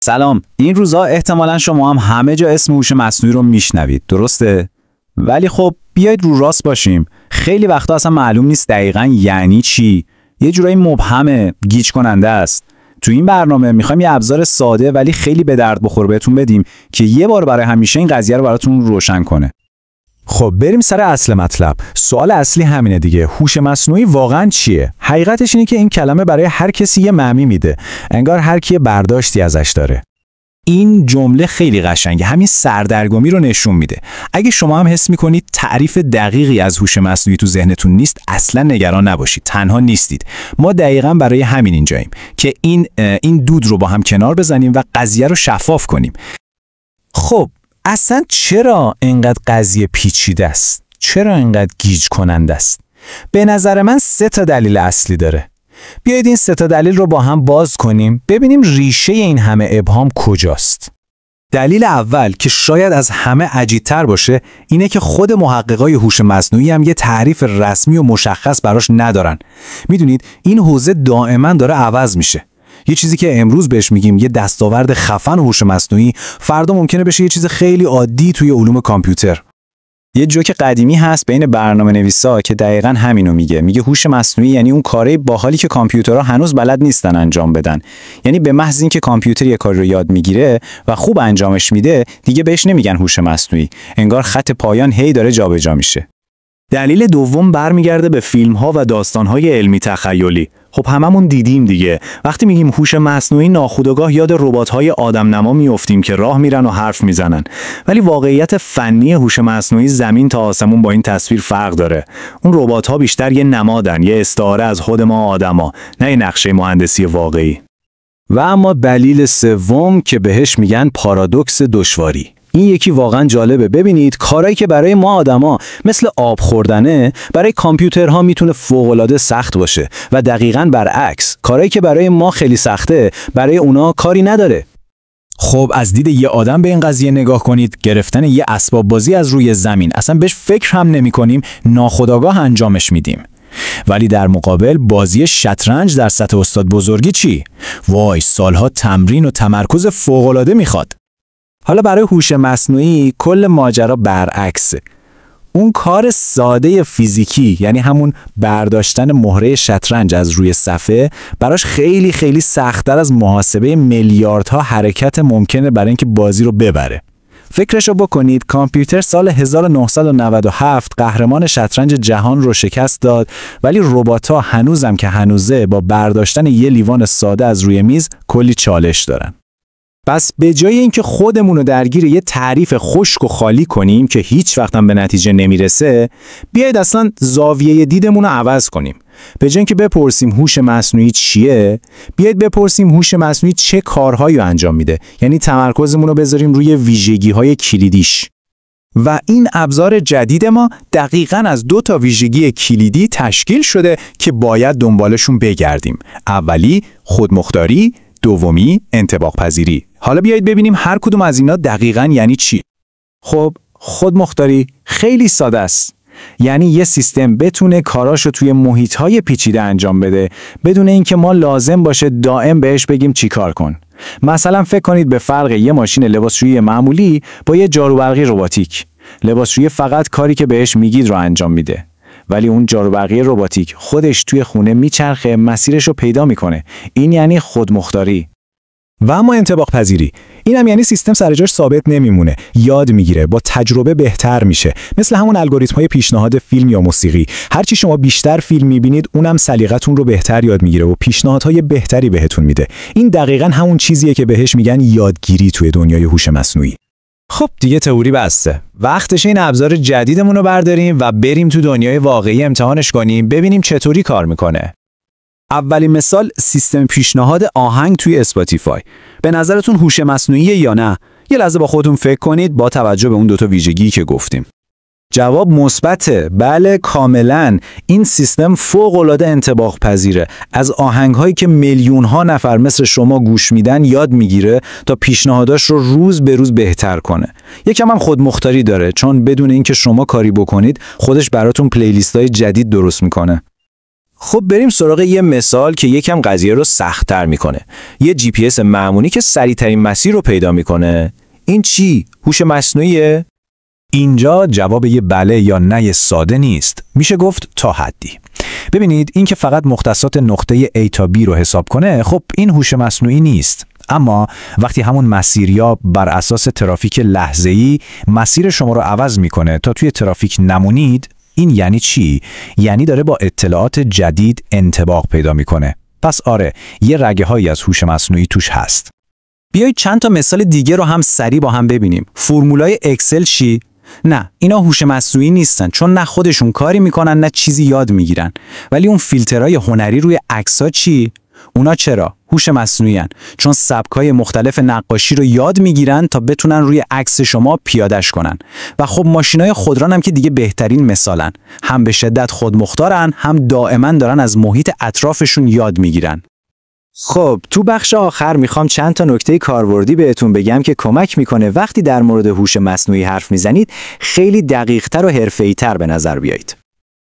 سلام. این روزا احتمالاً شما هم همه جا اسم هوش مصنوعی رو میشنوید، درسته؟ ولی خب بیایید رو راست باشیم. خیلی وقتا اصلا معلوم نیست دقیقاً یعنی چی. یه جورایی مبهمه، گیج کننده است. تو این برنامه میخوایم یه ابزار ساده ولی خیلی به درد بخور بهتون بدیم که یه بار برای همیشه این قضیه رو براتون روشن کنه. خب بریم سر اصل مطلب. سوال اصلی همینه دیگه. هوش مصنوعی واقعاً چیه؟ حقیقتش اینه که این کلمه برای هر کسی یه معنی میده. انگار هر کی برداشتی ازش داره. این جمله خیلی قشنگه، همین سردرگمی رو نشون میده. اگه شما هم حس میکنید تعریف دقیقی از هوش مصنوعی تو ذهنتون نیست، اصلا نگران نباشید، تنها نیستید. ما دقیقاً برای همین اینجاییم که این دود رو با هم کنار بزنیم و قضیه رو شفاف کنیم. خب اصلا چرا اینقدر قضیه پیچیده است؟ چرا اینقدر گیج کننده است؟ به نظر من 3 دلیل اصلی داره. بیایید این 3 دلیل رو با هم باز کنیم، ببینیم ریشه این همه ابهام کجاست. دلیل اول که شاید از همه عجیب‌تر باشه اینه که خود محققای هوش مصنوعی هم یه تعریف رسمی و مشخص براش ندارن. میدونید این حوزه دائما داره عوض میشه. یه چیزی که امروز بهش میگیم یه دستاورد خفن هوش مصنوعی، فردا ممکنه بشه یه چیز خیلی عادی توی علوم کامپیوتر. یه جوک قدیمی هست بین برنامه‌نویسا که دقیقاً همینو میگه هوش مصنوعی یعنی اون کارهای باحالی که کامپیوترها هنوز بلد نیستن انجام بدن. یعنی به محض اینکه کامپیوتر یه کاری رو یاد میگیره و خوب انجامش میده، دیگه بهش نمیگن هوش مصنوعی. انگار خط پایان هی داره جابجا میشه. دلیل دوم برمیگرده به فیلم‌ها و داستان‌های علمی تخیلی. خب هممون دیدیم دیگه. وقتی میگیم هوش مصنوعی، ناخودآگاه یاد ربات‌های آدم‌نما میافتیم که راه میرن و حرف میزنن. ولی واقعیت فنی هوش مصنوعی زمین تا آسمون با این تصویر فرق داره. اون ربات‌ها بیشتر یه نمادن، یه استعاره از خود ما آدما، نه یه نقشه مهندسی واقعی. و اما دلیل سوم که بهش میگن پارادوکس دشواری. این یکی واقعا جالبه. ببینید کارهایی که برای ما آدما مثل آب خوردنه، برای کامپیوترها میتونه فوق‌العاده سخت باشه و دقیقاً برعکس، کارهایی که برای ما خیلی سخته برای اونا کاری نداره. خب از دید یه آدم به این قضیه نگاه کنید. گرفتن یه اسباب بازی از روی زمین، اصلا بهش فکر هم نمی‌کنیم، ناخودآگاه انجامش میدیم. ولی در مقابل بازی شطرنج در سطح استاد بزرگی چی؟ وای، سالها تمرین و تمرکز فوق‌العاده میخواد. حالا برای هوش مصنوعی کل ماجرا برعکسه. اون کار ساده فیزیکی، یعنی همون برداشتن مهره شطرنج از روی صفحه، براش خیلی خیلی سخت‌تر از محاسبه میلیاردها حرکت ممکنه برای اینکه بازی رو ببره. فکرشو بکنید، کامپیوتر سال 1997 قهرمان شطرنج جهان رو شکست داد، ولی ربات‌ها هنوزم که هنوزه با برداشتن یه لیوان ساده از روی میز کلی چالش دارن. پس به جای اینکه خودمون رو درگیر یه تعریف خشک و خالی کنیم که هیچ وقت هم به نتیجه نمیرسه، بیایید اصلا زاویه دیدمون رو عوض کنیم. به جای اینکه بپرسیم هوش مصنوعی چیه، بیایید بپرسیم هوش مصنوعی چه کارهایی انجام میده. یعنی تمرکزمون رو بذاریم روی ویژگی‌های کلیدیش. و این ابزار جدید ما دقیقاً از 2 ویژگی کلیدی تشکیل شده که باید دنبالشون بگردیم. اولی خودمختاری، دومی انطباق پذیری. حالا بیایید ببینیم هر کدوم از اینا دقیقاً یعنی چی. خب خودمختاری خیلی ساده است. یعنی یه سیستم بتونه کاراشو توی محیط‌های پیچیده انجام بده بدون اینکه ما لازم باشه دائم بهش بگیم چی کار کن. مثلا فکر کنید به فرق یه ماشین لباسشویی معمولی با یه جاروبرقی رباتیک. لباسشویی فقط کاری که بهش میگید رو انجام میده. ولی اون جاروبرقی رباتیک خودش توی خونه میچرخه، مسیرش رو پیدا میکنه. این یعنی خودمختاری. و اما انطباق پذیری، اینم یعنی سیستم سر جاش ثابت نمیمونه، یاد میگیره، با تجربه بهتر میشه. مثل همون الگوریتم‌های پیشنهاد فیلم یا موسیقی. هرچی شما بیشتر فیلم میبینید، اونم سلیقتون رو بهتر یاد میگیره و پیشنهادهای بهتری بهتون میده. این دقیقاً همون چیزیه که بهش میگن یادگیری توی دنیای هوش مصنوعی. خب دیگه تئوری بسته. وقتشه این ابزار جدیدمون رو برداریم و بریم تو دنیای واقعی امتحانش کنیم، ببینیم چطوری کار میکنه. اولین مثال سیستم پیشنهاد آهنگ توی اسپاتیفای. به نظرتون هوش مصنوعیه یا نه؟ یه لحظه با خودتون فکر کنید با توجه به اون 2 ویژگی که گفتیم. جواب مثبته. بله کاملا. این سیستم فوق‌العاده انطباق پذیره. از آهنگ‌هایی که میلیون‌ها نفر مثل شما گوش میدن یاد میگیره تا پیشنهاداش رو روز به روز بهتر کنه. یکم هم خودمختاری داره، چون بدون اینکه شما کاری بکنید خودش براتون پلیلیست‌های جدید درست میکنه. خب بریم سراغ یه مثال که یکم قضیه رو سخت‌تر میکنه. یه جی پی اس معمولی که سریع‌ترین مسیر رو پیدا میکنه. این چی؟ هوش مصنوعیه؟ اینجا جواب یه بله یا نه ساده نیست. میشه گفت تا حدی. ببینید این که فقط مختصات نقطه A تا B رو حساب کنه، خب این هوش مصنوعی نیست. اما وقتی همون مسیریاب بر اساس ترافیک لحظه‌ای مسیر شما رو عوض میکنه تا توی ترافیک نمونید، این یعنی چی؟ یعنی داره با اطلاعات جدید انطباق پیدا میکنه. پس آره، یه رگه‌هایی از هوش مصنوعی توش هست. بیایید چند تا مثال دیگه رو هم سریع با هم ببینیم. فرمولای اکسل چی؟ نه، اینا هوش مصنوعی نیستن، چون نه خودشون کاری میکنن نه چیزی یاد میگیرن. ولی اون فیلترهای هنری روی عکس‌ها چی؟ اونا چرا؟ هوش مصنوعی هن. چون سبکای مختلف نقاشی رو یاد میگیرن تا بتونن روی عکس شما پیادش کنن. و خب ماشینای خودران هم که دیگه بهترین مثالن. هم به شدت خودمختارن، هم دائما دارن از محیط اطرافشون یاد میگیرن. خب تو بخش آخر میخوام چند تا نکته کاربردی بهتون بگم که کمک میکنه وقتی در مورد هوش مصنوعی حرف میزنید خیلی دقیق‌تر و حرفه‌ای‌تر به نظر بیایید.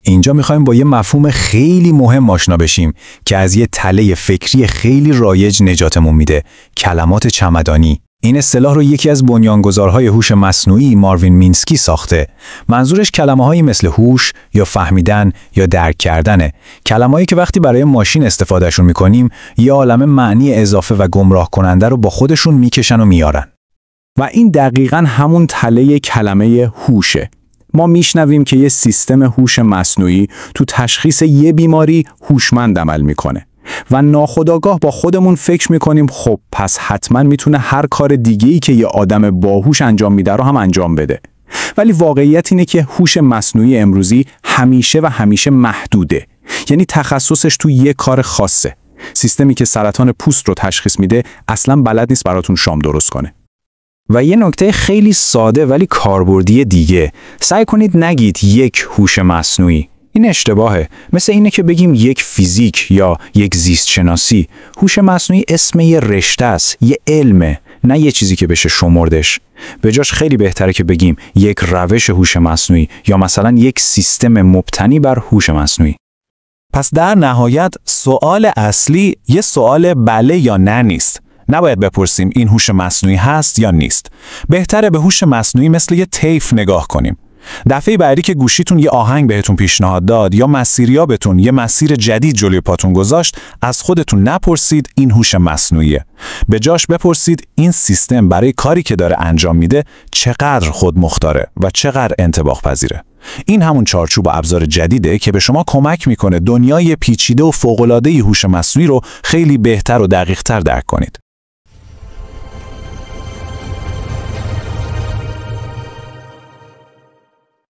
اینجا میخوایم با یه مفهوم خیلی مهم آشنا بشیم که از یه تله فکری خیلی رایج نجاتمون میده: کلمات چمدانی. این اصطلاح رو یکی از بنیانگذارهای هوش مصنوعی، ماروین مینسکی، ساخته. منظورش کلمه‌هایی مثل هوش یا فهمیدن یا درک کردنه. کلمه‌هایی که وقتی برای ماشین استفادهشون میکنیم یه عالمه معنی اضافه و گمراه کننده رو با خودشون میکشن و میارن. و این دقیقاً همون تله کلمه هوشه. ما میشنویم که یه سیستم هوش مصنوعی تو تشخیص یه بیماری هوشمند عمل میکنه و ناخودآگاه با خودمون فکر میکنیم خب پس حتما میتونه هر کار دیگه‌ای که یه آدم باهوش انجام میده رو هم انجام بده. ولی واقعیت اینه که هوش مصنوعی امروزی همیشه محدوده. یعنی تخصصش تو یه کار خاصه. سیستمی که سرطان پوست رو تشخیص میده اصلا بلد نیست براتون شام درست کنه. و یه نکته خیلی ساده ولی کاربردی دیگه، سعی کنید نگید یک هوش مصنوعی. این اشتباهه. مثل اینه که بگیم یک فیزیک یا یک زیست شناسی. هوش مصنوعی اسم یه رشته است، یه علمه، نه یه چیزی که بشه شمردش. به جاش خیلی بهتره که بگیم یک روش هوش مصنوعی یا مثلا یک سیستم مبتنی بر هوش مصنوعی. پس در نهایت سوال اصلی یه سوال بله یا نه نیست. نباید بپرسیم این هوش مصنوعی هست یا نیست. بهتره به هوش مصنوعی مثل یه طیف نگاه کنیم. دفعه بعدی که گوشیتون یه آهنگ بهتون پیشنهاد داد یا مسیریابتون یه مسیر جدید جلوی پاتون گذاشت، از خودتون نپرسید این هوش مصنوعیه. به جاش بپرسید این سیستم برای کاری که داره انجام میده چقدر خودمختاره و چقدر انطباق پذیره. این همون چارچوب و ابزار جدیده که به شما کمک میکنه دنیای پیچیده و فوق‌العاده هوش مصنوعی رو خیلی بهتر و دقیق‌تر درک کنید.